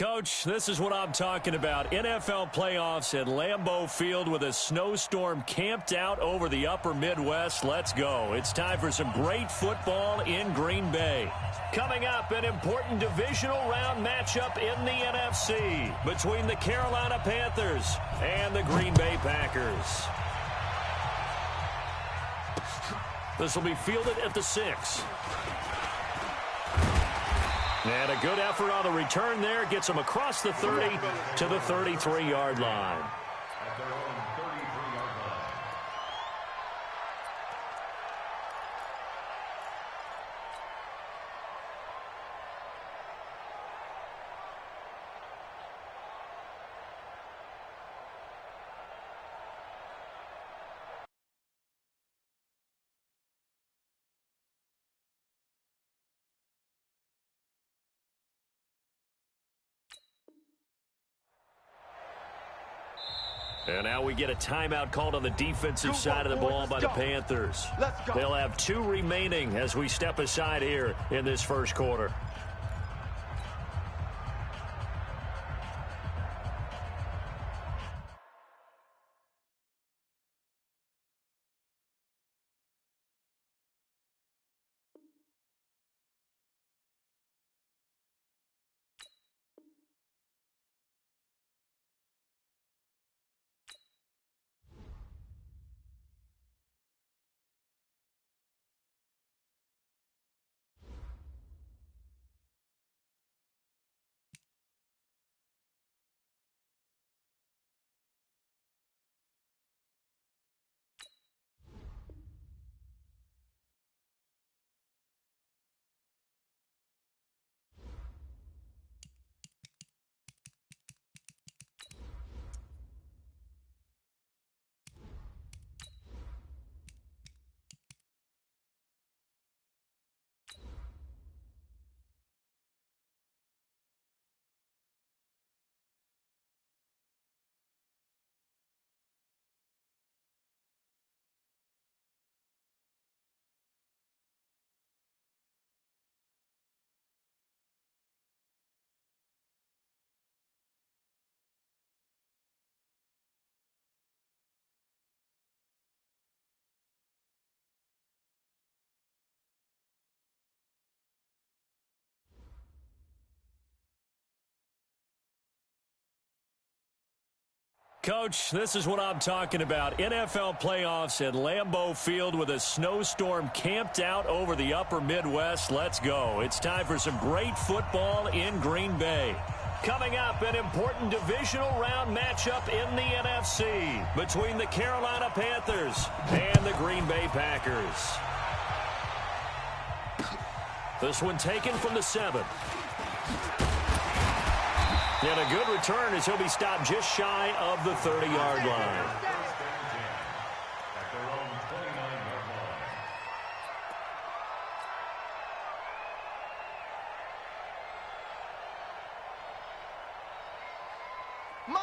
Coach, this is what I'm talking about. NFL playoffs at Lambeau Field with a snowstorm camped out over the upper Midwest. Let's go. It's time for some great football in Green Bay. Coming up, an important divisional round matchup in the NFC between the Carolina Panthers and the Green Bay Packers. This will be fielded at the 6. And a good effort on the return there. Gets him across the 30 to the 33-yard line. And now we get a timeout called on the defensive side of the ball by the Panthers. They'll have 2 remaining as we step aside here in this first quarter. Coach, this is what I'm talking about. NFL playoffs at Lambeau Field with a snowstorm camped out over the upper Midwest. Let's go. It's time for some great football in Green Bay. Coming up, an important divisional round matchup in the NFC between the Carolina Panthers and the Green Bay Packers. This one taken from the 7. And a good return as he'll be stopped just shy of the 30-yard line.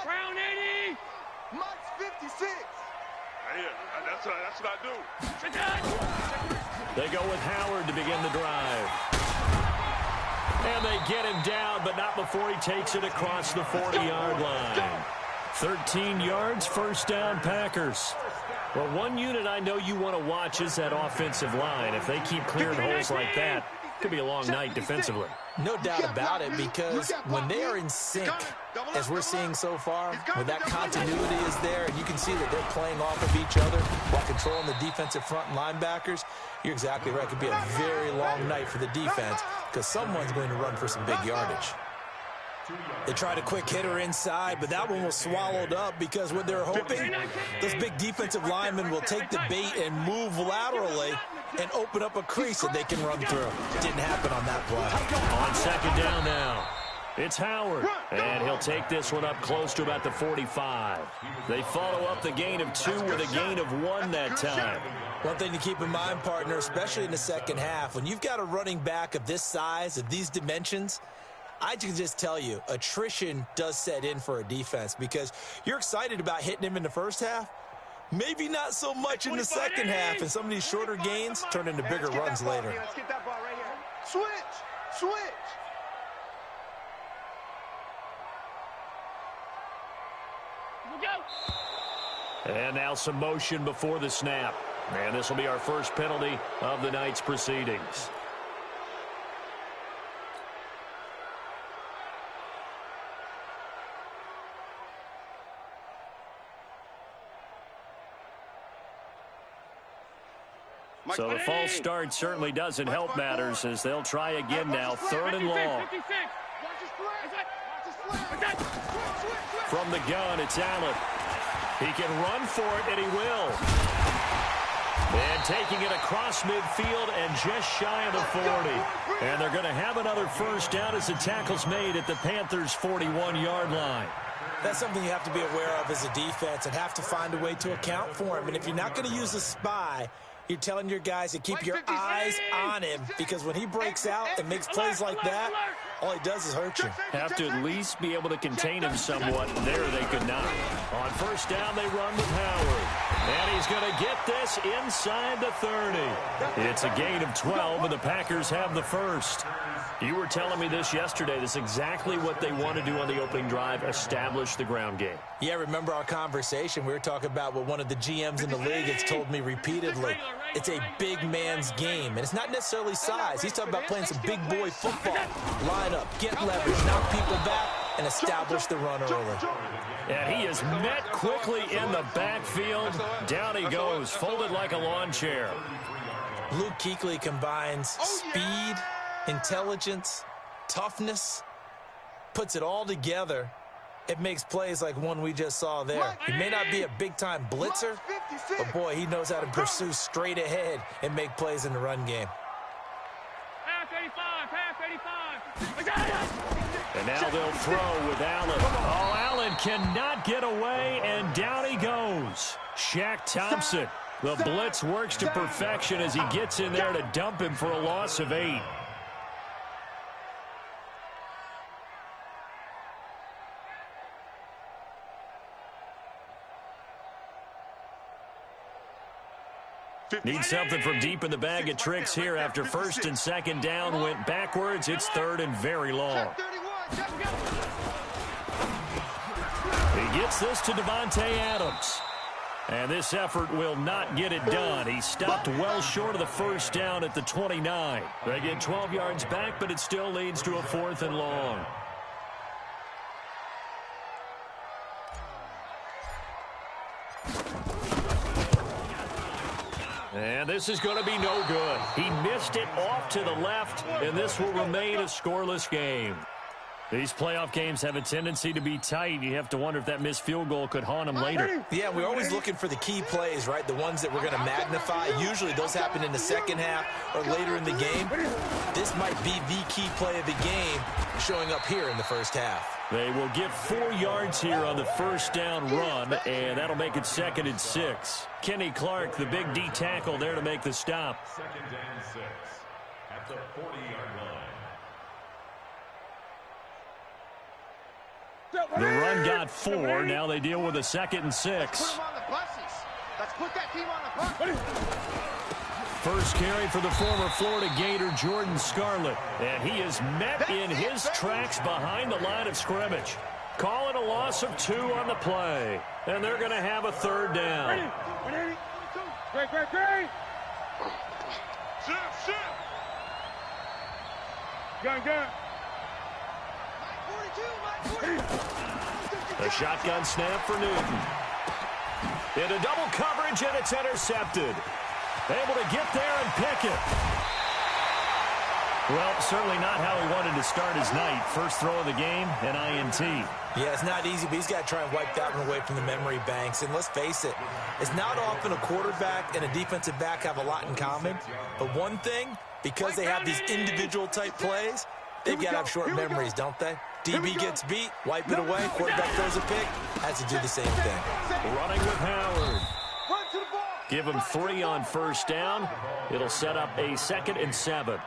Brown 80. Mike's 56. Yeah, that's what I do. They go with Howard to begin the drive. And they get him down, but not before he takes it across the 40-yard line. 13 yards, first down, Packers. Well, one unit I know you want to watch is that offensive line. If they keep clearing holes like that, it could be a long night defensively. No doubt about it, because when they are in sync, as we're seeing so far, when that continuity is there, and you can see that they're playing off of each other while controlling the defensive front and linebackers, you're exactly right. It could be a very long night for the defense because someone's going to run for some big yardage. They tried a quick hitter inside, but that one was swallowed up because what they're hoping, this big defensive lineman will take the bait and move laterally and open up a crease that they can run through. Didn't happen on that play. On second down now, it's Howard, and he'll take this one up close to about the 45. They follow up the gain of 2 with a gain of 1 that time. One thing to keep in mind, partner, especially in the second half, when you've got a running back of this size, of these dimensions, I can just tell you, attrition does set in for a defense because you're excited about hitting him in the first half. Maybe not so much in the second half, and some of these shorter gains turn into bigger runs later. Let's get that ball right here. Switch. And now some motion before the snap. And this will be our first penalty of the night's proceedings. So the false start certainly doesn't help matters as they'll try again now. 3rd and long. From the gun, it's Allen. He can run for it, and he will. And taking it across midfield and just shy of the 40. And they're going to have another first down as the tackle's made at the Panthers' 41-yard line. That's something you have to be aware of as a defense and have to find a way to account for him. And if you're not going to use a spy, you're telling your guys to keep your eyes on him, because when he breaks out and makes plays like that, all he does is hurt you. Have to at least be able to contain him somewhat. There they could not. On first down, they run with Howard. And he's going to get this inside the 30. It's a gain of 12, and the Packers have the first. You were telling me this yesterday. This is exactly what they want to do on the opening drive, establish the ground game. Yeah, remember our conversation? We were talking about what one of the GMs in the league has told me repeatedly. It's a big man's game, and it's not necessarily size. He's talking about playing some big boy football. Line up, get leverage, knock people back, and establish the run early. And he is met quickly in the backfield. Down he goes, folded like a lawn chair. Luke Kuechly combines speed, intelligence, toughness, puts it all together. It makes plays like one we just saw there. He may not be a big-time blitzer, but, boy, he knows how to pursue straight ahead and make plays in the run game. And now they'll throw with Allen. Oh, Allen cannot get away, and down he goes. Shaq Thompson. The blitz works to perfection as he gets in there to dump him for a loss of 8. Need something from deep in the bag of tricks here after 1st and 2nd down went backwards. It's 3rd and very long. He gets this to Devontae Adams. And this effort will not get it done. He stopped well short of the first down at the 29. They get 12 yards back, but it still leads to a 4th and long. And this is going to be no good. He missed it off to the left, and this will remain a scoreless game. These playoff games have a tendency to be tight. You have to wonder if that missed field goal could haunt him later. Yeah, we're always looking for the key plays, right? The ones that we're going to magnify. Usually those happen in the second half or later in the game. This might be the key play of the game showing up here in the first half. They will get 4 yards here on the first down run, and that'll make it 2nd and 6. Kenny Clark, the big D tackle, there to make the stop. 2nd and 6 at the 40-yard line. The run got 4. Now they deal with a 2nd and 6. Let's put that team on the bus. First carry for the former Florida Gator, Jordan Scarlett. And he is met in his tracks behind the line of scrimmage. Call it a loss of 2 on the play. And they're going to have a 3rd down. Great. Shift. Gun. A shotgun snap for Newton. Into double coverage, and it's intercepted. Able to get there and pick it. Well, certainly not how he wanted to start his night. First throw of the game, an INT. Yeah, it's not easy, but he's got to try and wipe that one away from the memory banks. And let's face it, it's not often a quarterback and a defensive back have a lot in common. But one thing, because they have these individual type plays, they've got to have short memories, don't they? DB gets beat, wipe it away, quarterback throws a pick, has to do the same thing. Running with Howard. Give him 3 on first down. It'll set up a 2nd and 7.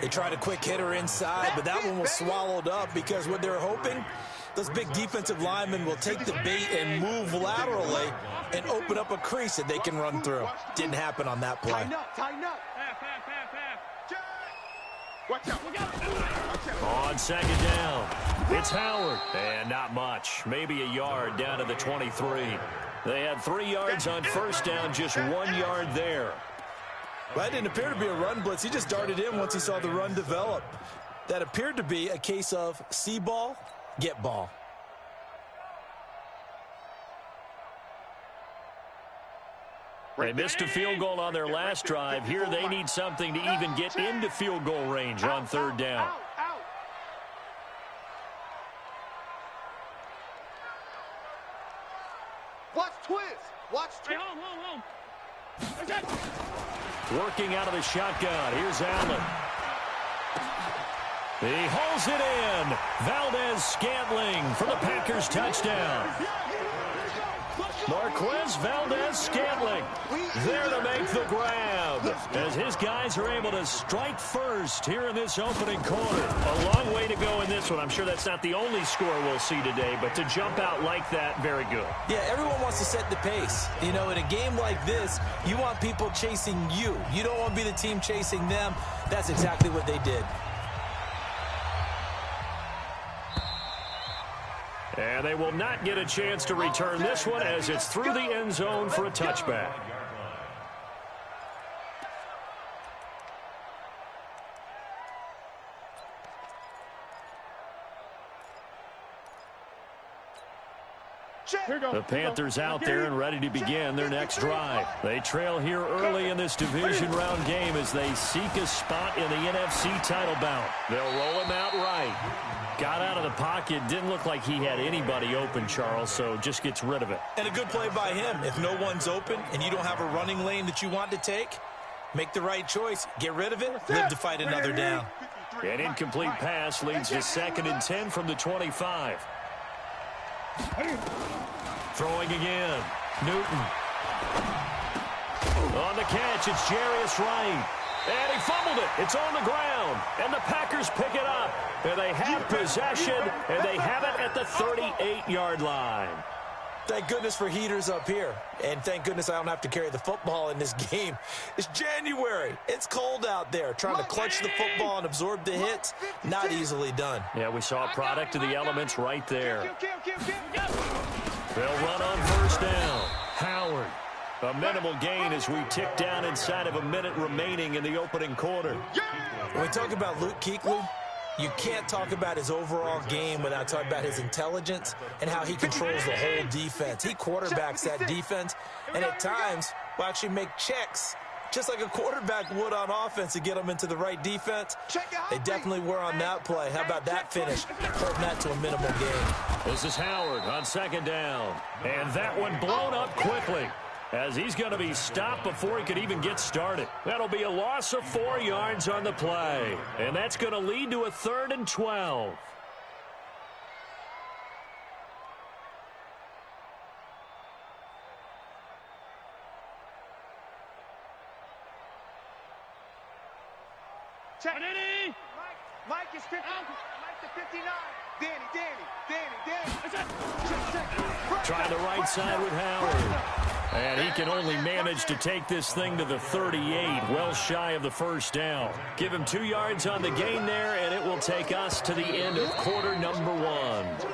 They tried a quick hitter inside, but that one was swallowed up because what they're hoping, those big defensive linemen will take the bait and move laterally and open up a crease that they can run through. Didn't happen on that play. Tighten up. Watch out. On 2nd down, it's Howard. And not much. Maybe a yard down to the 23. They had 3 yards on first down, just 1 yard there. Well, that didn't appear to be a run blitz. He just darted in once he saw the run develop. That appeared to be a case of see ball, get ball. They missed a field goal on their last drive. Here they need something to even get into field goal range on third down. Watch twist. Watch twist. Working out of the shotgun. Here's Allen. He holds it in. Valdez-Scantling for the Packers touchdown. Marquez Valdez-Scantling there to make the grab as his guys are able to strike first here in this opening quarter. A long way to go in this one. I'm sure that's not the only score we'll see today, but to jump out like that, very good. Yeah, everyone wants to set the pace. You know, in a game like this, you want people chasing you. You don't want to be the team chasing them. That's exactly what they did. And they will not get a chance to return this one as it's through the end zone for a touchback. The Panthers out there and ready to begin their next drive. They trail here early in this division round game as they seek a spot in the NFC title bout. They'll roll him out right. Got out of the pocket. Didn't look like he had anybody open, Charles, so just gets rid of it. And a good play by him. If no one's open and you don't have a running lane that you want to take, make the right choice. Get rid of it. Live to fight another down. An incomplete pass leads to 2nd and 10 from the 25. Throwing again. Newton. On the catch, it's Jarius Wright. And he fumbled it. It's on the ground. And the Packers pick it up. And they have possession, and they have it at the 38-yard line. Thank goodness for heaters up here. And thank goodness I don't have to carry the football in this game. It's January. It's cold out there. Trying to clutch the football and absorb the hits, not easily done. Yeah, we saw a product of the elements right there. They'll run on first down. Howard. A minimal gain as we tick down inside of a minute remaining in the opening quarter. When we talk about Luke Kuechly, you can't talk about his overall game without talking about his intelligence and how he controls the whole defense. He quarterbacks that defense and at times will actually make checks just like a quarterback would on offense to get them into the right defense. They definitely were on that play. How about that finish? Holding that to a minimal gain. This is Howard on 2nd down. And that one blown up quickly as he's going to be stopped before he could even get started. That'll be a loss of 4 yards on the play. And that's going to lead to a 3rd and 12. Check. Mike is 50. Mike to 59. Danny. Trying the right side with Howard. And he can only manage to take this thing to the 38, well shy of the first down. Give him 2 yards on the gain there, and it will take us to the end of quarter number 1.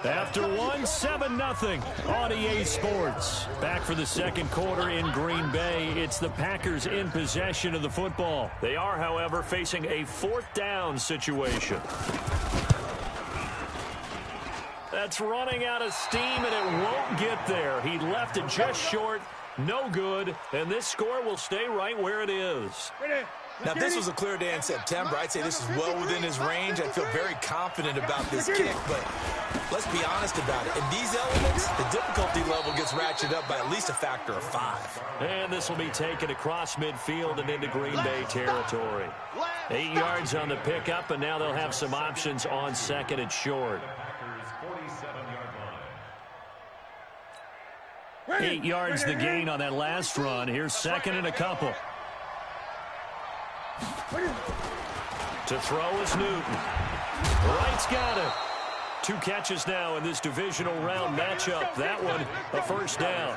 After 7-0 on EA Sports. Back for the 2nd quarter in Green Bay. It's the Packers in possession of the football. They are, however, facing a 4th down situation. That's running out of steam, and it won't get there. He left it just short. No good, and this score will stay right where it is. Now, if this was a clear day in September, I'd say this is well within his range. I'd feel very confident about this kick, but let's be honest about it. In these elements, the difficulty level gets ratcheted up by at least a factor of 5. And this will be taken across midfield and into Green Bay territory. 8 yards on the pickup, and now they'll have some options on 2nd and short. 8 yards the gain on that last run. Here's 2nd and a couple. To throw is Newton. Wright's got it. 2 catches now in this divisional round matchup. That one, a first down.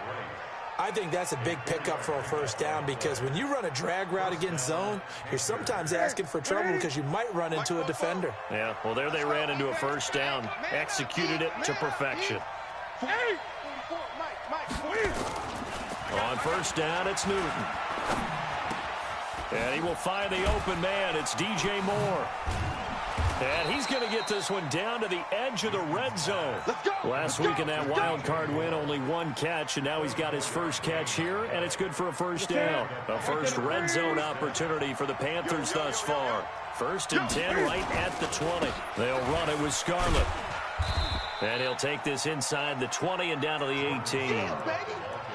I think that's a big pickup for a first down because when you run a drag route against zone, you're sometimes asking for trouble because you might run into a defender. Yeah, well, there they ran into a first down. Executed it to perfection. On first down, it's Newton. And he will find the open man. It's DJ Moore. And he's going to get this one down to the edge of the red zone. Last week in that wild card win, only one catch, and now he's got his first catch here, and it's good for a first down. A first red zone opportunity for the Panthers thus far. 1st and 10 right at the 20. They'll run it with Scarlett. And he'll take this inside the 20 and down to the 18.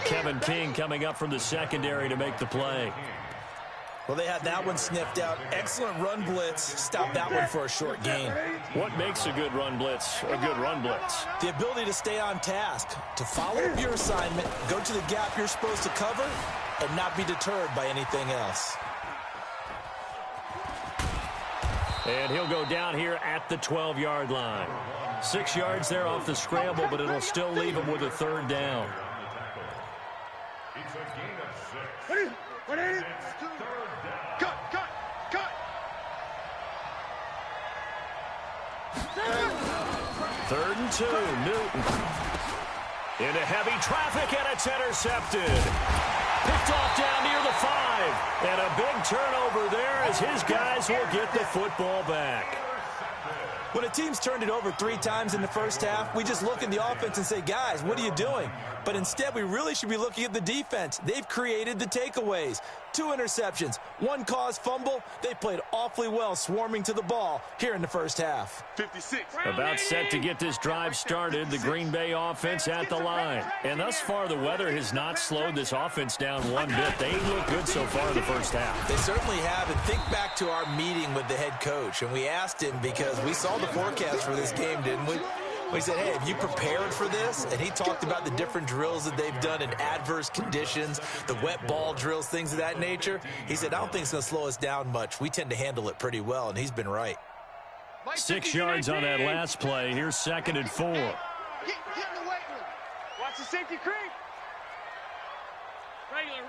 Kevin King coming up from the secondary to make the play. Well, they had that one sniffed out. Excellent run blitz. Stop that one for a short gain. What makes a good run blitz a good run blitz? The ability to stay on task, to follow up your assignment, go to the gap you're supposed to cover, and not be deterred by anything else. And he'll go down here at the 12-yard line. 6 yards there off the scramble, but it'll still leave him with a third down. It's a gain of 6. Third and 2, Newton. Into heavy traffic, and it's intercepted. Picked off down near the 5. And a big turnover there as his guys will get the football back. When a team's turned it over 3 times in the first half, we just look at the offense and say, guys, what are you doing? But instead, we really should be looking at the defense. They've created the takeaways. 2 interceptions, 1 caused fumble. They played awfully well swarming to the ball here in the first half. 56. About set to get this drive started, the Green Bay offense at the line. And thus far, the weather has not slowed this offense down one bit. They look good so far in the first half. They certainly have. And think back to our meeting with the head coach. And we asked him because we saw the forecast for this game, didn't we? We said, hey, have you prepared for this? And he talked about the different drills that they've done in adverse conditions, the wet ball drills, things of that nature. He said, I don't think it's going to slow us down much. We tend to handle it pretty well, and he's been right. 6 yards on that last play. Here's 2nd and 4. Get in the weight room. Watch the safety creep. Regular.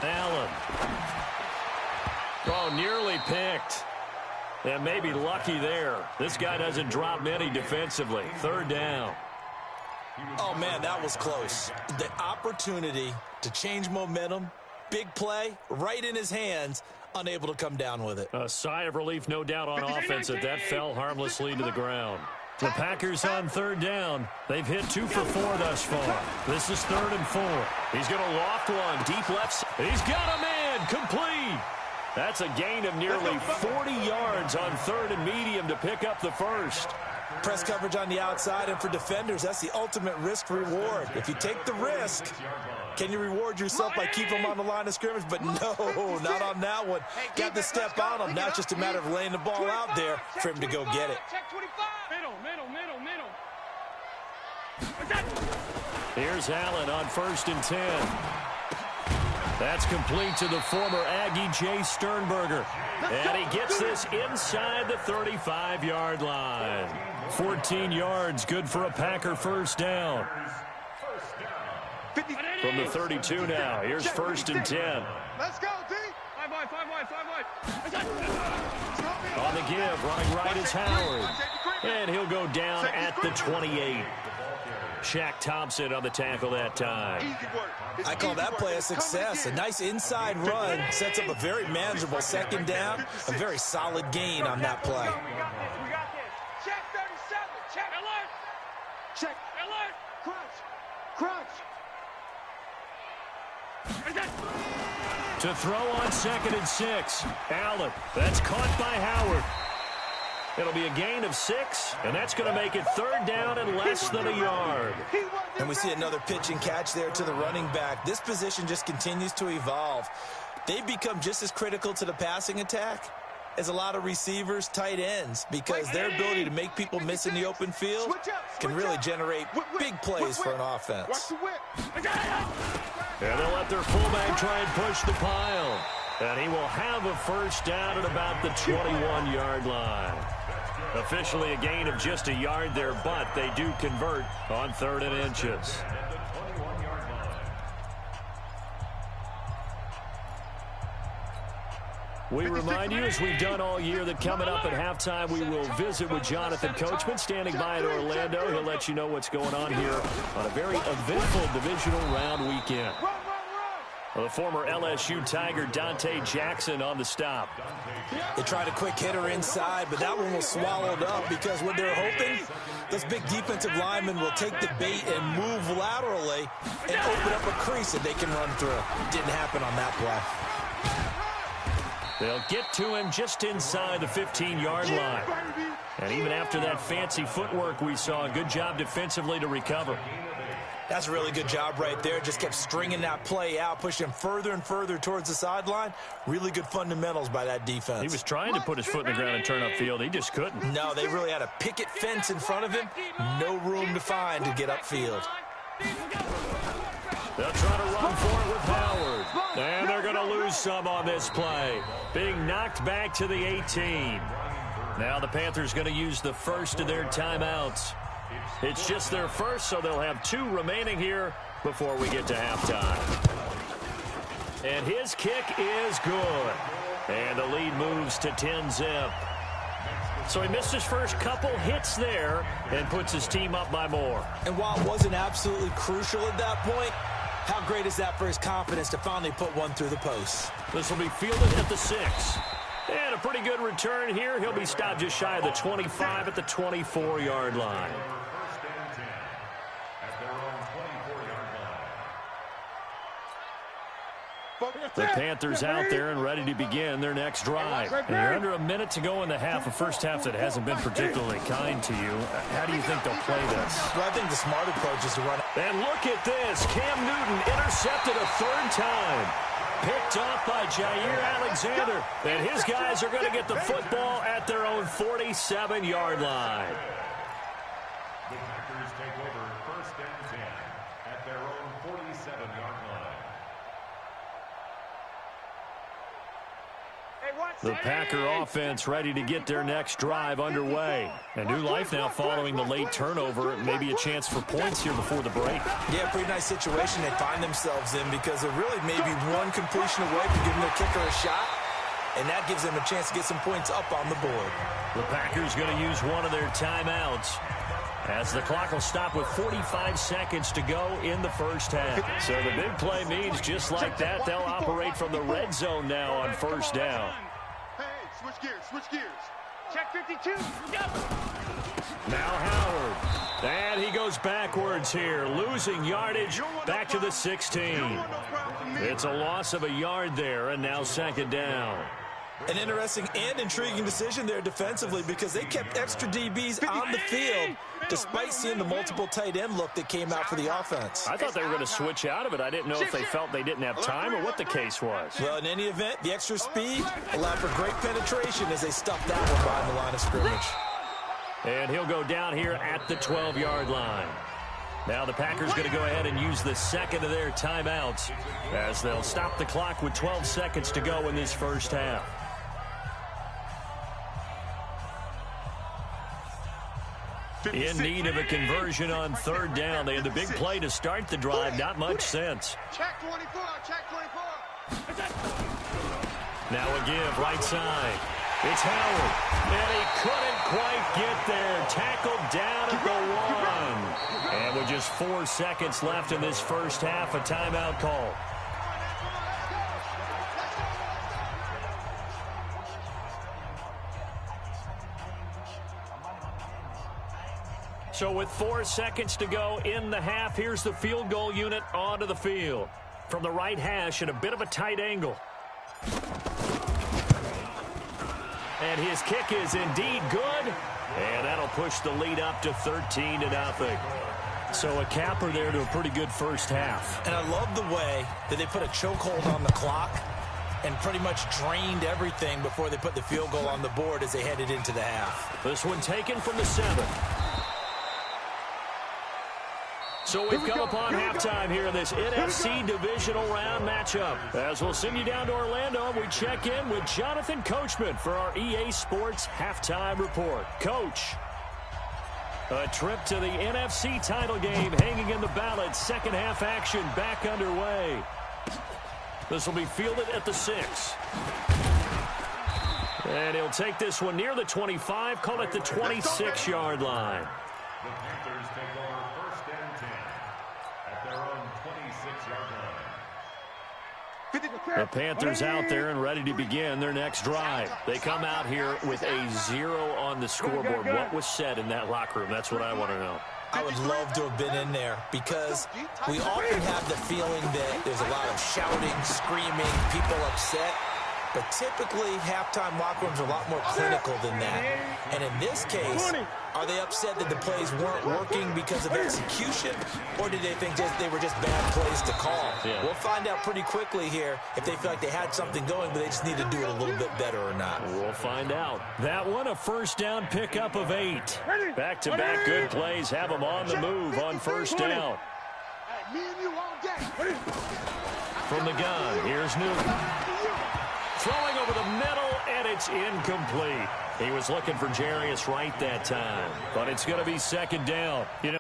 Allen. Oh, nearly picked. And maybe lucky there. This guy doesn't drop many defensively. 3rd down. Oh, man, that was close. The opportunity to change momentum, big play, right in his hands, unable to come down with it. A sigh of relief, no doubt, on offense that fell harmlessly to the ground. The Packers on 3rd down. They've hit 2 for 4 thus far. This is 3rd and 4. He's going to loft one. Deep left. He's got a man. Complete. That's a gain of nearly 40 yards on 3rd and medium to pick up the first. Press coverage on the outside, and for defenders, that's the ultimate risk-reward. If you take the risk, can you reward yourself by keeping them on the line of scrimmage? But no, not on that one. Got to step on them. Now it's just a matter of laying the ball out there for him to go get it. Check 25. Middle. Here's Allen on 1st and 10. That's complete to the former Aggie, Jay Sternberger. And he gets this inside the 35-yard line. 14 yards, good for a Packer first down. From the 32 now, here's 1st and 10. Let's go, D. 5 wide. On the give, running right is Howard. And he'll go down at the 28. Shaq Thompson on the tackle that time. I call that play a success. A nice inside run sets up a very manageable 2nd down. A very solid gain on that play. We got this. Check 37. Check alert. Check. Alert. Crunch. To throw on 2nd and 6. Allen. That's caught by Howard. It'll be a gain of 6, and that's going to make it 3rd down and less than a yard. And we see another pitch and catch there to the running back. This position just continues to evolve. They've become just as critical to the passing attack as a lot of receivers, tight ends, because their ability to make people miss in the open field can really generate big plays for an offense. And they'll let their fullback try and push the pile. And he will have a first down at about the 21-yard line. Officially a gain of just a yard there, but they do convert on 3rd and inches. We remind you, as we've done all year, that coming up at halftime, we will visit with Jonathan Coachman, standing by in Orlando. He'll let you know what's going on here on a very eventful divisional round weekend. The former LSU Tiger Dante Jackson on the stop. They tried a quick hitter inside, but that one was swallowed up because what they're hoping, those big defensive linemen will take the bait and move laterally and open up a crease that they can run through. Didn't happen on that play. They'll get to him just inside the 15-yard line. And even after that fancy footwork we saw, a good job defensively to recover. That's a really good job right there. Just kept stringing that play out, pushing him further and further towards the sideline. Really good fundamentals by that defense. He was trying to put his foot in the ground and turn upfield. He just couldn't. No, they really had a picket fence in front of him. No room to find to get upfield. They'll try to run for it with Howard. And they're going to lose some on this play. Being knocked back to the 18. Now the Panthers going to use the first of their timeouts. It's just their first, so they'll have 2 remaining here before we get to halftime. And his kick is good. And the lead moves to 10-zip. So he missed his first couple hits there and puts his team up by more. And while it wasn't absolutely crucial at that point, how great is that for his confidence to finally put one through the post? This will be fielded at the 6. And a pretty good return here. He'll be stopped just shy of the 25 at the 24-yard line. The Panthers out there and ready to begin their next drive. And you're under a minute to go in the half, a first half that hasn't been particularly kind to you. How do you think they'll play this? Well, I think the smart approach is to run. And look at this. Cam Newton intercepted a 3rd time. Picked off by Jair Alexander. And his guys are going to get the football at their own 47-yard line. The Packers take over 1st and 10 at their own 47-yard line. The Packer offense ready to get their next drive underway. And new life now following the late turnover. Maybe a chance for points here before the break. Yeah, pretty nice situation they find themselves in because they're really maybe one completion away from giving their kicker a shot. And that gives them a chance to get some points up on the board. The Packers going to use one of their timeouts as the clock will stop with 45 seconds to go in the first half. So the big play means just like that, they'll operate from the red zone now on 1st down. Hey, switch gears, switch gears. Check 52. Now Howard. And he goes backwards here, losing yardage back to the 16. It's a loss of a yard there, and now 2nd down. An interesting and intriguing decision there defensively because they kept extra DBs on the field despite seeing the multiple tight end look that came out for the offense. I thought they were going to switch out of it. I didn't know if they felt they didn't have time or what the case was. Well, in any event, the extra speed allowed for great penetration as they stuffed that one behind the line of scrimmage. And he'll go down here at the 12-yard line. Now the Packers going to go ahead and use the 2nd of their timeouts as they'll stop the clock with 12 seconds to go in this first half. In need of a conversion on 3rd down. They had the big play to start the drive. Not much sense. Check 24, check 24. Now a give, right side. It's Howard. And he couldn't quite get there. Tackled down at the 1. And with just 4 seconds left in this first half, a timeout call. So with 4 seconds to go in the half, here's the field goal unit onto the field. From the right hash at a bit of a tight angle. And his kick is indeed good. And that'll push the lead up to 13-0. So a capper there to a pretty good first half. And I love the way that they put a chokehold on the clock and pretty much drained everything before they put the field goal on the board as they headed into the half. This one taken from the 7. So we've come upon halftime here in this NFC divisional round matchup. As we'll send you down to Orlando, we check in with Jonathan Coachman for our EA Sports Halftime Report. Coach, a trip to the NFC title game hanging in the balance. Second half action back underway. This will be fielded at the 6. And he'll take this one near the 25, call it the 26-yard line. The Panthers take over first and 10 at their own 26-yard line. The Panthers out there and ready to begin their next drive. They come out here with a 0 on the scoreboard. What was said in that locker room? That's what I want to know. I would love to have been in there because we often have the feeling that there's a lot of shouting, screaming, people upset. But typically, halftime locker rooms are a lot more clinical than that. And in this case, are they upset that the plays weren't working because of execution? Or did they think they were just bad plays to call? Yeah. We'll find out pretty quickly here if they feel like they had something going, but they just need to do it a little bit better or not. We'll find out. That one, a first down pickup of 8. Back-to-back good plays have them on the move on first down. From the gun, here's Newton. Throwing over the middle, and it's incomplete. He was looking for Jarius Wright that time, but it's going to be second down. You know,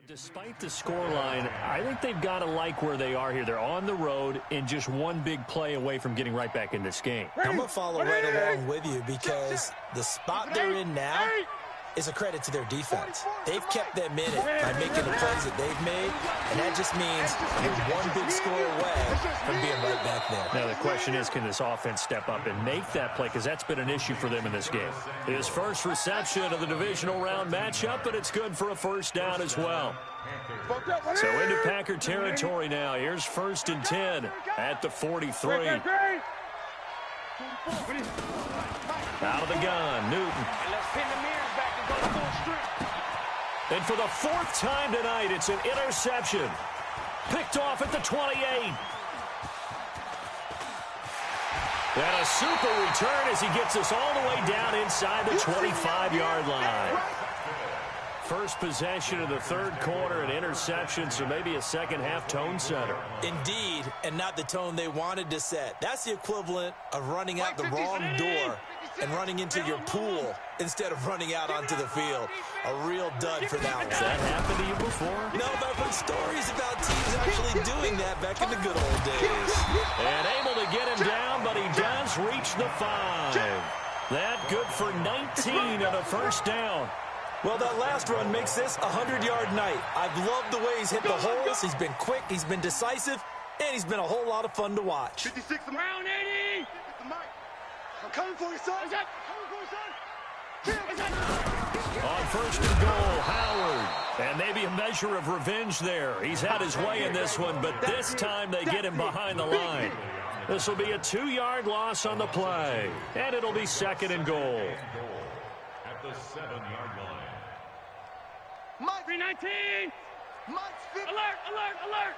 despite the scoreline, I think they've got to like where they are here. They're on the road and just one big play away from getting right back in this game. I'm going to follow right along with you because the spot they're in now is a credit to their defense. They've kept them in it by making the plays that they've made, and that just means you're one big score away from being right back there. Now the question is, can this offense step up and make that play? Because that's been an issue for them in this game. His first reception of the divisional round matchup, but it's good for a first down as well. So into Packer territory now. Here's first and 10 at the 43. Out of the gun, Newton. And for the 4th time tonight, it's an interception. Picked off at the 28. And a super return as he gets us all the way down inside the 25-yard line. First possession of the third quarter, an interception, so maybe a second-half tone setter. Indeed, and not the tone they wanted to set. That's the equivalent of running out the wrong door and running into your pool instead of running out onto the field. A real dud for that one. Has that happened to you before? No, but I've heard stories about teams actually doing that back in the good old days. And able to get him down, but he does reach the 5. That good for 19 and a first down. Well, that last run makes this a 100-yard night. I've loved the way he's hit the holes. He's been quick, he's been decisive, and he's been a whole lot of fun to watch. 56 round 80. I'm coming for you, son. On first and goal, Howard. And maybe a measure of revenge there. He's had his way in this one, but this time they get him behind the line. This will be a 2-yard loss on the play, and it'll be second and goal. At the 7-yard line. Mike 319. Mike's 50. Alert, alert, alert.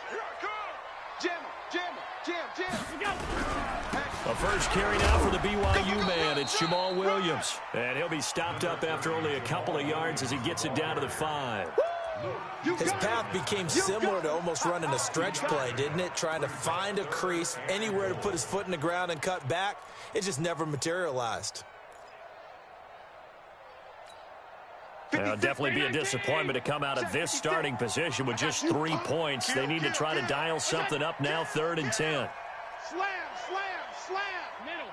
Here I come. Jam. We go. A first carry now for the BYU man. It's Jamal Williams. And he'll be stopped up after only a couple of yards as he gets it down to the 5. His path became similar to almost running a stretch play, didn't it? Trying to find a crease, anywhere to put his foot in the ground and cut back. It just never materialized. It'll definitely be a disappointment to come out of this starting position with just 3 points. They need to try to dial something up now, 3rd and 10. Slam. Middle.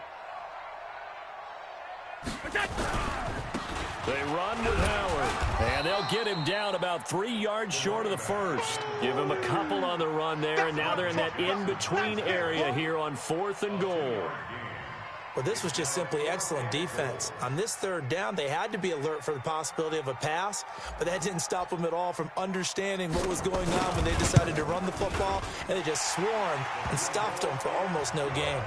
They run with Howard, and they'll get him down about 3 yards short of the first. Give him a couple on the run there, and now they're in that in-between area here on 4th and goal. Well, this was just simply excellent defense. On this third down, they had to be alert for the possibility of a pass, but that didn't stop them at all from understanding what was going on when they decided to run the football, and they just swarmed and stopped them for almost no gain.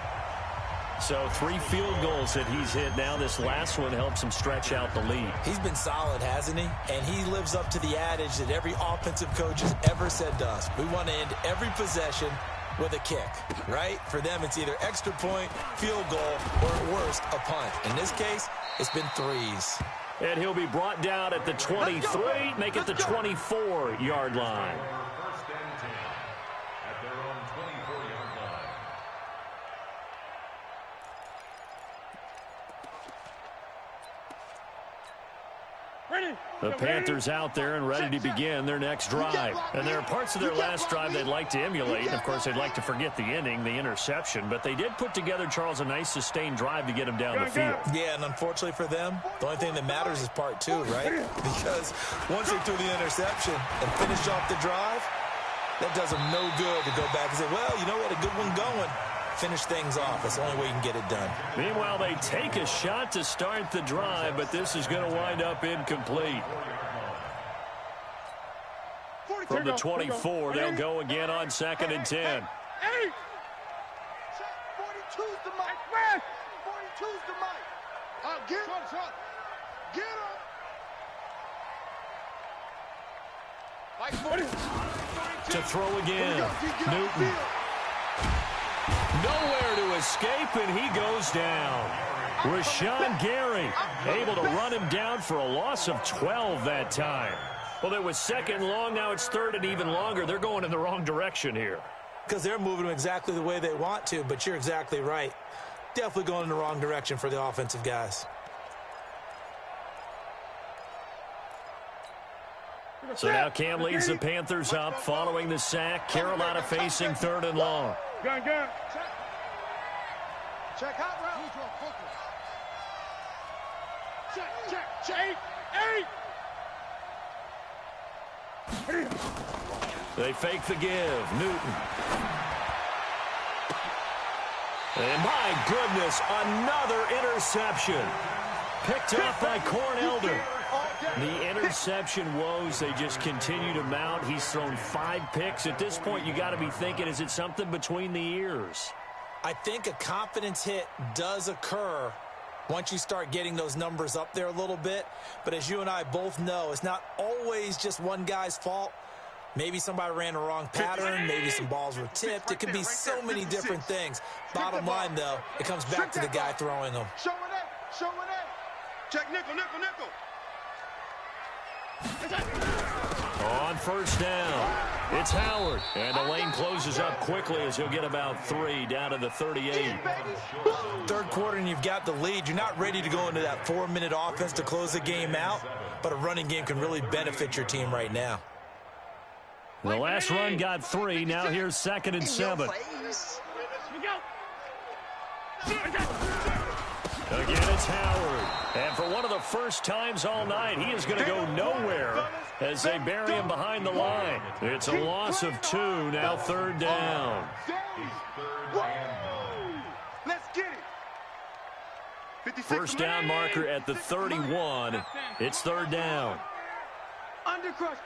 So 3 field goals that he's hit now. This last one helps him stretch out the lead. He's been solid, hasn't he? And he lives up to the adage that every offensive coach has ever said to us. We want to end every possession with a kick, right? For them, it's either extra point, field goal, or at worst, a punt. In this case, it's been 3s. And he'll be brought down at the 23, make it the 24-yard line. First and 10 at their own 24-yard line. The Panthers out there and ready to begin their next drive. And there are parts of their last drive they'd like to emulate. And, of course, they'd like to forget the inning, the interception. But they did put together, Charles, a nice sustained drive to get him down the field. Yeah, and unfortunately for them, the only thing that matters is part 2, right? Because once they threw the interception and finished off the drive, that does them no good to go back and say, well, you know what, a good one going. Finish things off. That's the only way you can get it done. Meanwhile, they take a shot to start the drive, but this is going to wind up incomplete. From the 24, they'll go again on 2nd and 10. 42's the mic. 42's the mic. Get him. Get him. To throw again. Newton. Nowhere to escape, and he goes down. Rashawn Gary able to run him down for a loss of 12 that time. Well, it was 2nd long. Now it's 3rd and even longer. They're going in the wrong direction here. Because they're moving them exactly the way they want to, but you're exactly right. Definitely going in the wrong direction for the offensive guys. So now Cam leads the Panthers up following the sack. Carolina facing 3rd and long. Gun. Check out route. Check. 8. They fake the give. Newton. And my goodness, another interception. Picked up by Cornelder. The interception woes, they just continue to mount. He's thrown 5 picks. At this point, you got to be thinking, is it something between the ears? I think a confidence hit does occur once you start getting those numbers up there a little bit. But as you and I both know, it's not always just one guy's fault. Maybe somebody ran the wrong pattern. Maybe some balls were tipped. It could be so many different things. Bottom line, though, it comes back to the guy throwing them. Showing that. Check nickel. On 1st down, it's Howard. And the lane closes up quickly as he'll get about 3 down to the 38. Third quarter and you've got the lead. You're not ready to go into that 4-minute offense to close the game out, but a running game can really benefit your team right now. The last run got 3. Now here's 2nd and 7. Again, it's Howard. And for one of the first times all night, he is going to go nowhere as they bury him behind the line. It's a loss of 2, now 3rd down. Let's get it. First down marker at the 31. It's 3rd down. Undercrush.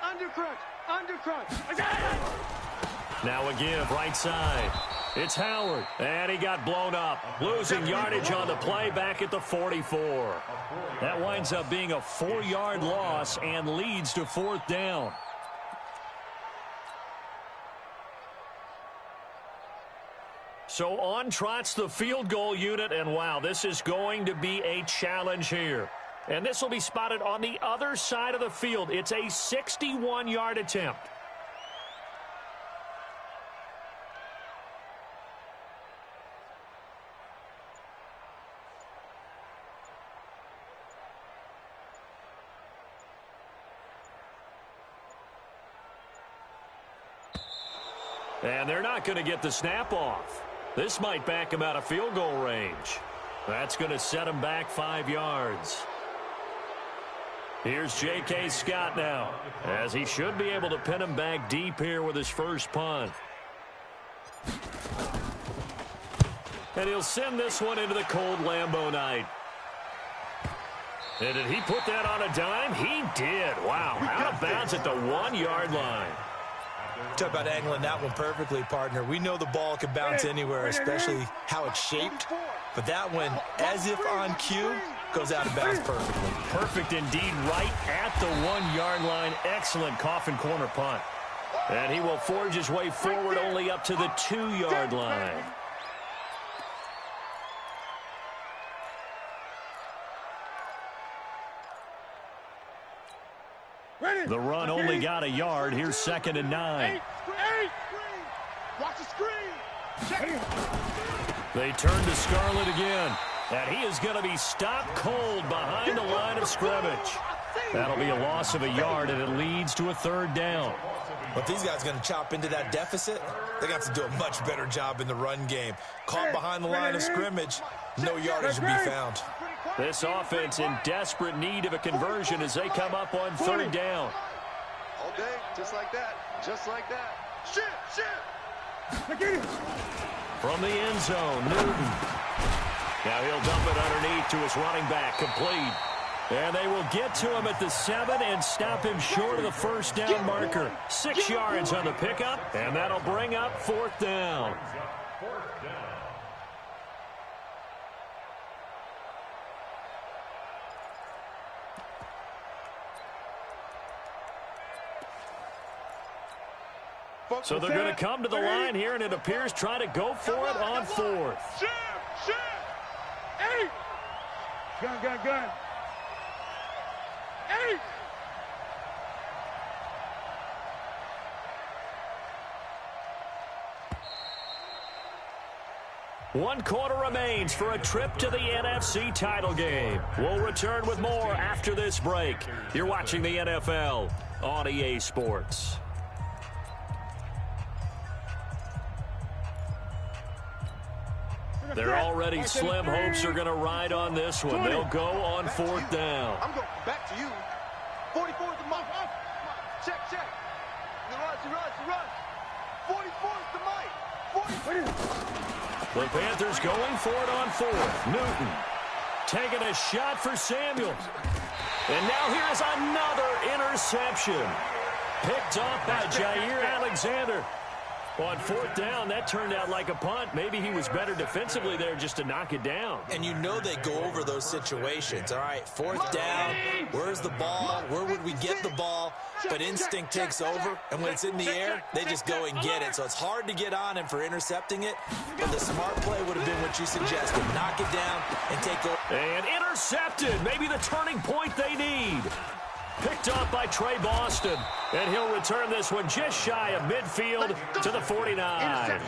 Now a give, right side. It's Howard, and he got blown up. Losing yardage on the play back at the 44. That winds up being a 4-yard loss and leads to 4th down. So on trots the field goal unit, and wow, this is going to be a challenge here. And this will be spotted on the other side of the field. It's a 61-yard attempt. And they're not going to get the snap off. This might back him out of field goal range. That's going to set him back 5 yards. Here's J.K. Scott now, as he should be able to pin him back deep here with his first punt. And he'll send this one into the cold Lambeau night. And did he put that on a dime? He did. Wow. Out of bounds at the 1-yard line. Talk about angling that one perfectly, partner. We know the ball can bounce anywhere, especially how it's shaped. But that one, as if on cue, goes out of bounds perfectly. Perfect indeed, right at the 1-yard line. Excellent coffin corner punt. And he will forge his way forward only up to the 2-yard line. The run only got a yard. Here's 2nd and 9. Watch the screen. They turn to Scarlett again. And he is going to be stopped cold behind the line of scrimmage. That'll be a loss of a yard, and it leads to a 3rd down. But these guys are going to chop into that deficit. They're going to have to do a much better job in the run game. Caught behind the line of scrimmage, no yardage to be found. This offense in desperate need of a conversion as they come up on 3rd down. All day, just like that. Just like that. Shit. From the end zone, Newton. Now he'll dump it underneath to his running back, complete. And they will get to him at the 7 and stop him short of the 1st down marker. 6 yards on the pickup, and that'll bring up 4th down. So they're going to come to the line here, and it appears trying to go for it on 4th. Shit. Hey. Gun. Hey. One quarter remains for a trip to the NFC title game. We'll return with more after this break. You're watching the NFL on EA Sports. They're already slim. Hopes are going to ride on this one. They'll go on 4th down. I'm going back to you. 44 is the mic. Check. You run. 44 is the mic. The Panthers going for it on 4th. Newton taking a shot for Samuel. And now here's another interception. Picked off by Jair Alexander. On 4th down, that turned out like a punt. Maybe he was better defensively there just to knock it down. And you know they go over those situations. All right, 4th down, where's the ball? Where would we get the ball? But instinct takes over, and when it's in the air, they just go and get it. So it's hard to get on him for intercepting it, but the smart play would have been what you suggested. Knock it down and take over. And intercepted. Maybe the turning point they need. Picked off by Trey Boston. And he'll return this one just shy of midfield to the 49.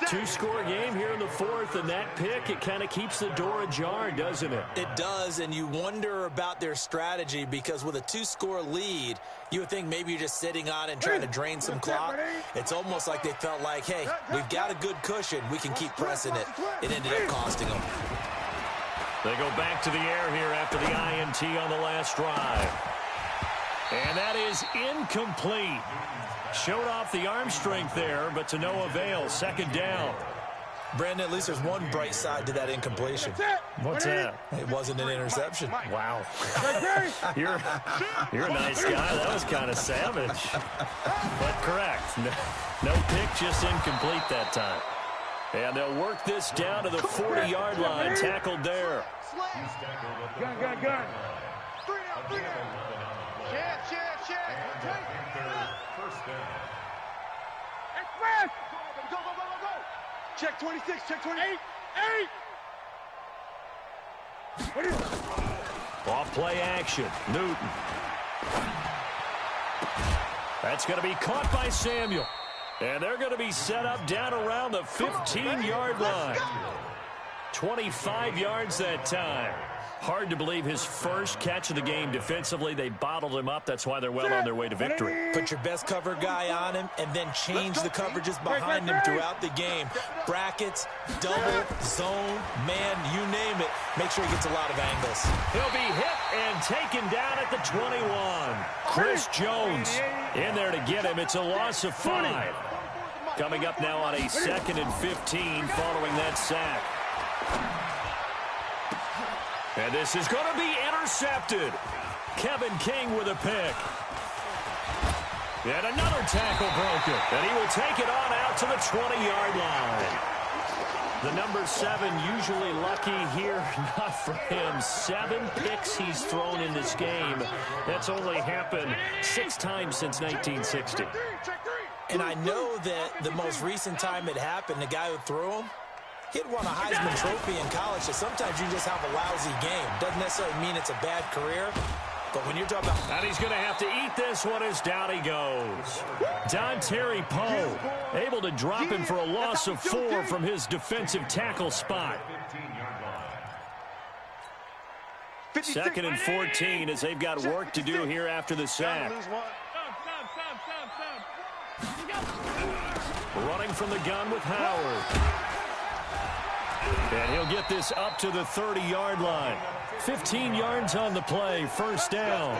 2-score game here in the 4th, and that pick, it kind of keeps the door ajar, doesn't it? It does, and you wonder about their strategy because with a 2-score lead, you would think maybe you're just sitting on it and trying to drain some clock. It's almost like they felt like, hey, we've got a good cushion. We can keep pressing it. It ended up costing them. They go back to the air here after the INT on the last drive. And that is incomplete. Showed off the arm strength there, but to no avail. 2nd down. Brandon, at least there's one bright side to that incompletion. What's that? It wasn't an interception. Wow. You're a nice guy. That was kind of savage. But correct. No pick, just incomplete that time. And they'll work this down to the 40-yard line. Tackled there. Gun. 3 down. Check. Express. Go. Check 26. Check 28. 8. Off play action. Newton. That's going to be caught by Samuel. And they're going to be set up down around the 15-yard line. 25 yards that time. Hard to believe his first catch of the game defensively. They bottled him up. That's why they're well on their way to victory. Put your best cover guy on him and then change the coverages behind him throughout the game. Brackets, double, zone, man, you name it. Make sure he gets a lot of angles. He'll be hit and taken down at the 21. Chris Jones in there to get him. It's a loss of 5. Coming up now on a 2nd and 15 following that sack. And this is going to be intercepted. Kevin King with a pick. And another tackle broken. And he will take it on out to the 20-yard line. The number 7 usually lucky here. Not for him. 7 picks he's thrown in this game. That's only happened 6 times since 1960. And I know that the most recent time it happened, the guy who threw him, he'd won a Heisman Trophy in college, so sometimes you just have a lousy game. Doesn't necessarily mean it's a bad career, but when you're talking about... And he's going to have to eat this one as down he goes. Dontari Poe able to drop him for a loss of 4 from his defensive tackle spot. 2nd and 14 as they've got work to do here after the sack. Running from the gun with Howard. And he'll get this up to the 30-yard line. 15 yards on the play, first down.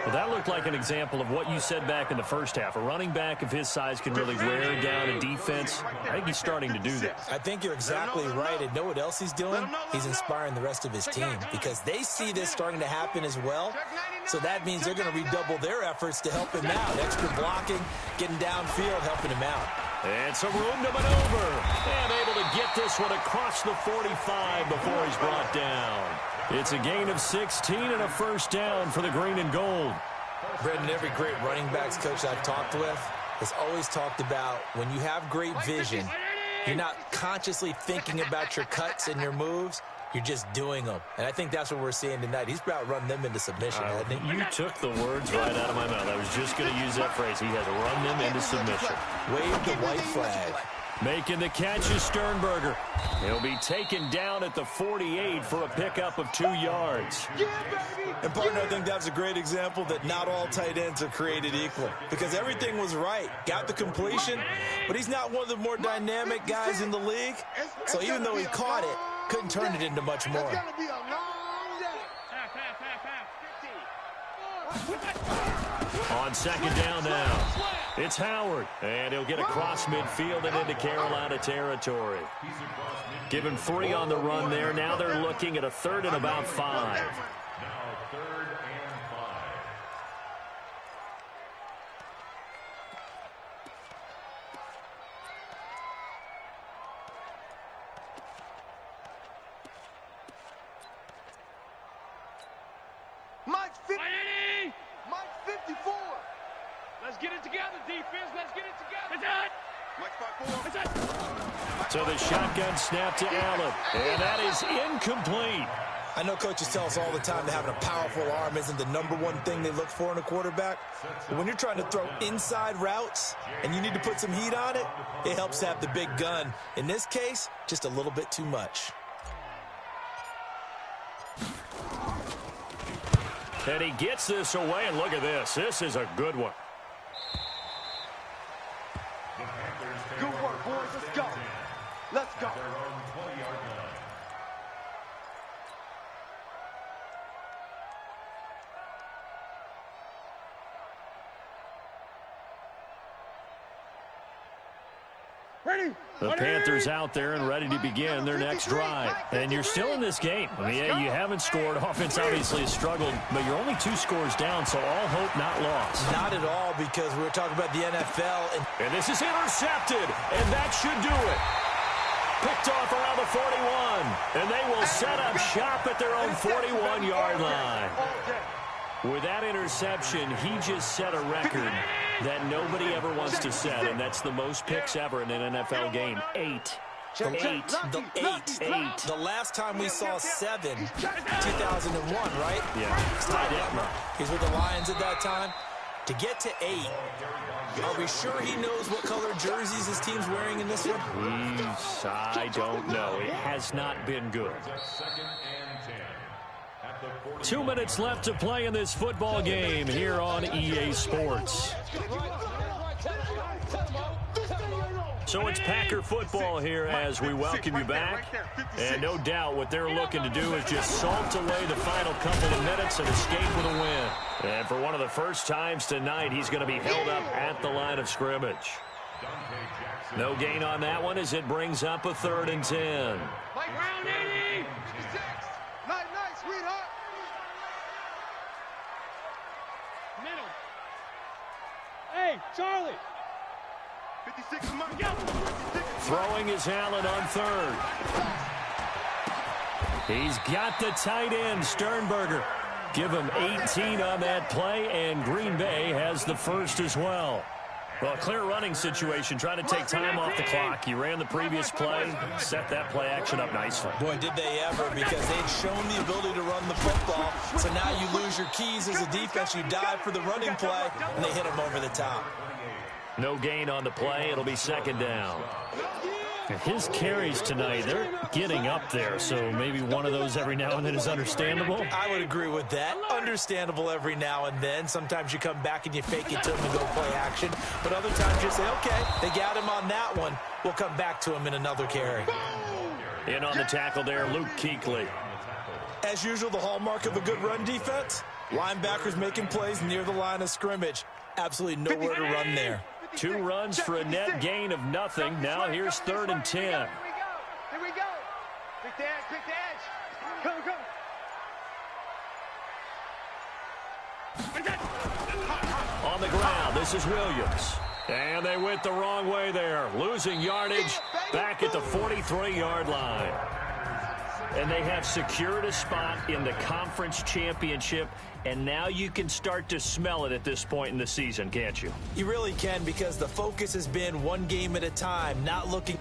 Well, that looked like an example of what you said back in the first half. A running back of his size can really wear down a defense. I think he's starting to do that. I think you're exactly right. And know what else he's doing? He's inspiring the rest of his team because they see this starting to happen as well. So that means they're going to redouble their efforts to help him out. Extra blocking, getting downfield, helping him out. And some room to maneuver. And able to get this one across the 45 before he's brought down. It's a gain of 16 and a first down for the green and gold. Brendan, every great running backs coach I've talked with has always talked about when you have great vision, you're not consciously thinking about your cuts and your moves. You're just doing them. And I think that's what we're seeing tonight. He's about running them into submission, hasn't he? You took the words right out of my mouth. I was just going to use that phrase. He has run them into submission. Wave the white flag. Making the catch is Sternberger. He'll be taken down at the 48 for a pickup of 2 yards. And, partner, I think that's a great example that not all tight ends are created equal. Because everything was right. Got the completion, but he's not one of the more dynamic guys in the league. So even though he caught it, couldn't turn it into much more. On 2nd down now, it's Howard, and he'll get across midfield and into Carolina territory. Give him 3 on the run there. Now they're looking at a 3rd and about 5. Now 3rd and 5. Mike 50. Mike 54. Let's get it together, defense. Let's get it together. It's it. Mike 54. It's it. So the shotgun snap to Allen, and that is incomplete. I know coaches tell us all the time that having a powerful arm isn't the #1 thing they look for in a quarterback. But when you're trying to throw inside routes and you need to put some heat on it, it helps to have the big gun. In this case, just a little bit too much. And he gets this away, and look at this. This is a good one. Good work, boys. Let's go. Let's go. Their own 20-yard line. The Panthers out there and ready to begin their next drive. And you're still in this game. I mean, yeah, you haven't scored. Offense obviously has struggled, but you're only 2 scores down, so all hope not lost. Not at all, because we were talking about the NFL. And this is intercepted, and that should do it. Picked off around the 41, and they will set up shop at their own 41-yard line. With that interception, he just set a record that nobody ever wants to set, and that's the most picks ever in an NFL game. 8. The last time we saw 7, 2001, right? Yeah. He's with the Lions at that time. To get to 8, are we sure he knows what color jerseys his team's wearing in this one? I don't know. It has not been good. 2nd and 10. 2 minutes left to play in this football game here on EA Sports. So it's Packer football here as we welcome you back. And no doubt what they're looking to do is just salt away the final couple of minutes and escape with a win. And for one of the first times tonight, he's going to be held up at the line of scrimmage. Dante Jackson. No gain on that one as it brings up a 3rd and 10. Mike, round 80. 56. Nice, sweetheart. Middle. Hey, Charlie. 56 is Mike. Throwing is Allen on 3rd. He's got the tight end, Sternberger. Give him 18 on that play, and Green Bay has the first as well. Well, a clear running situation, trying to take time off the clock. He ran the previous play, set that play action up nicely. Boy, did they ever, because they'd shown the ability to run the football. So now you lose your keys as a defense. You dive for the running play, and they hit him over the top. No gain on the play. It'll be 2nd down. His carries tonight, they're getting up there, so maybe one of those every now and then is understandable. I would agree with that. Understandable every now and then. Sometimes you come back and you fake it to him and go play action. But other times you say, okay, they got him on that one. We'll come back to him in another carry. In on the tackle there, Luke Kuechly. As usual, the hallmark of a good run defense, linebackers making plays near the line of scrimmage. Absolutely nowhere to run there. 2 runs for a net gain of nothing. Now here's 3rd and 10. Here we go. Pick the edge. Go. On the ground, this is Williams. And they went the wrong way there. Losing yardage back at the 43-yard line. And they have secured a spot in the conference championship, and now you can start to smell it at this point in the season, can't you? You really can, because the focus has been one game at a time, not looking